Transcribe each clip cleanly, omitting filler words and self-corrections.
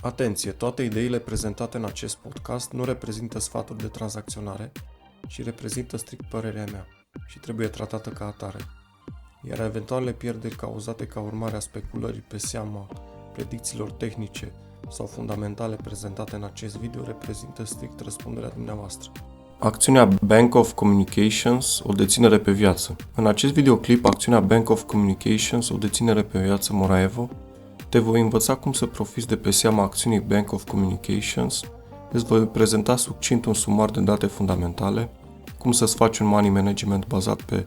Atenție! Toate ideile prezentate în acest podcast nu reprezintă sfaturi de tranzacționare, ci reprezintă strict părerea mea și trebuie tratată ca atare. Iar eventualele pierderi cauzate ca urmare a speculării pe seama predicțiilor tehnice sau fundamentale prezentate în acest video reprezintă strict răspunderea dumneavoastră. Acțiunea Bank of Communications, o deținere pe viață. În acest videoclip, acțiunea Bank of Communications, o deținere pe viață Moraevo, te voi învăța cum să profiți de pe seama acțiunii Bank of Communications, îți voi prezenta succint un sumar de date fundamentale, cum să-ți faci un money management bazat pe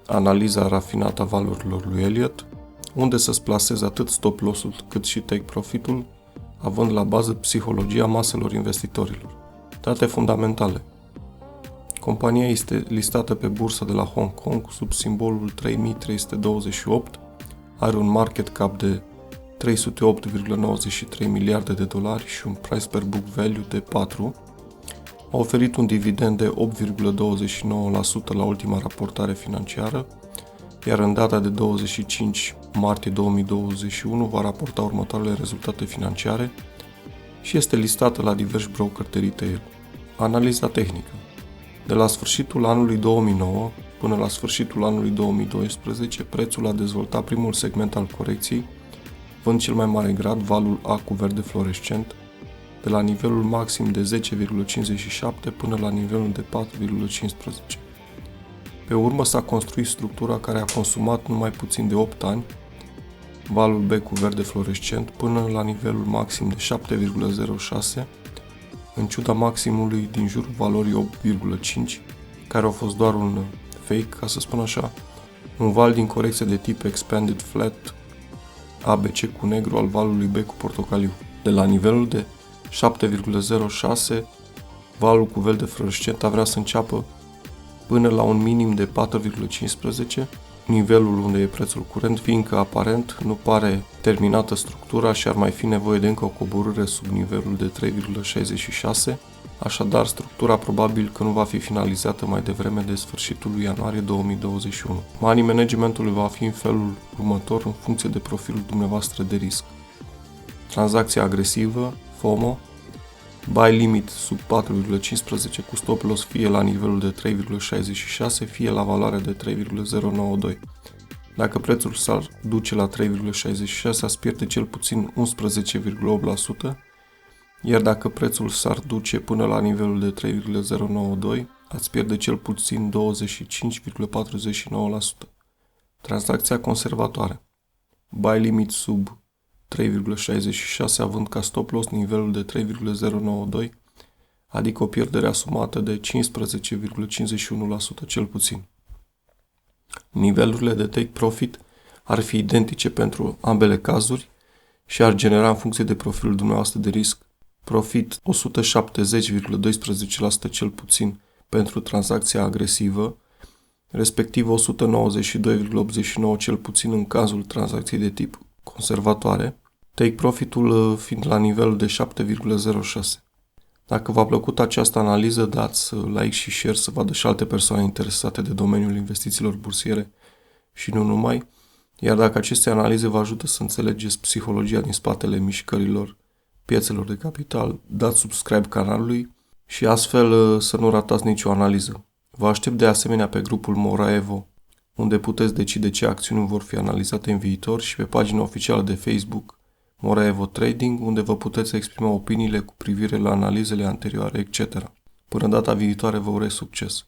analiza rafinată a valorilor lui Elliott, unde să-ți plasezi atât stop loss-ul cât și take profit-ul, având la bază psihologia maselor investitorilor. Date fundamentale. Compania este listată pe bursa de la Hong Kong sub simbolul 3328, are un market cap de 308,93 miliarde de dolari și un price per book value de 4, a oferit un dividend de 8,29% la ultima raportare financiară, iar în data de 25 martie 2021 va raporta următoarele rezultate financiare și este listată la diversi brokeri de retail. Analiza tehnică. De la sfârșitul anului 2009 până la sfârșitul anului 2012, prețul a dezvoltat primul segment al corecției, vând cel mai mare grad valul A cu verde fluorescent, de la nivelul maxim de 10,57 până la nivelul de 4,15. Pe urmă s-a construit structura care a consumat numai puțin de 8 ani, valul B cu verde fluorescent, până la nivelul maxim de 7,06, în ciuda maximului din jurul valorii 8,5, care a fost doar un fake, ca să spun așa, un val din corecție de tip Expanded Flat ABC cu negru al valului B cu portocaliu. De la nivelul de 7,06, valul cu verde fluorescent a vrea să înceapă până la un minim de 4,15, nivelul unde e prețul curent, fiindcă aparent nu pare terminată structura și ar mai fi nevoie de încă o coborâre sub nivelul de 3,66, așadar structura probabil că nu va fi finalizată mai devreme de sfârșitul lui ianuarie 2021. Money managementul va fi în felul următor în funcție de profilul dumneavoastră de risc. Tranzacția agresivă, FOMO, buy limit sub 4,15 cu stop loss fie la nivelul de 3,66, fie la valoarea de 3,092. Dacă prețul s-ar duce la 3,66, ați pierde cel puțin 11,8%, iar dacă prețul s-ar duce până la nivelul de 3,092, ați pierde cel puțin 25,49%. Tranzacția conservatoare. Buy limit sub 3,66 având ca stop loss nivelul de 3,092, adică o pierdere asumată de 15,51% cel puțin. Nivelurile de take profit ar fi identice pentru ambele cazuri și ar genera în funcție de profilul dumneavoastră de risc profit 170,12% cel puțin pentru tranzacția agresivă, respectiv 192,89% cel puțin în cazul tranzacției de tip conservatoare, take profitul fiind la nivelul de 7,06. Dacă v-a plăcut această analiză, dați like și share să vadă și alte persoane interesate de domeniul investițiilor bursiere și nu numai, iar dacă aceste analize vă ajută să înțelegeți psihologia din spatele mișcărilor piețelor de capital, dați subscribe canalului și astfel să nu ratați nicio analiză. Vă aștept de asemenea pe grupul Moraevo, unde puteți decide ce acțiuni vor fi analizate în viitor, și pe pagina oficială de Facebook Moraevo Trading, unde vă puteți exprima opiniile cu privire la analizele anterioare, etc. Până data viitoare vă urez succes!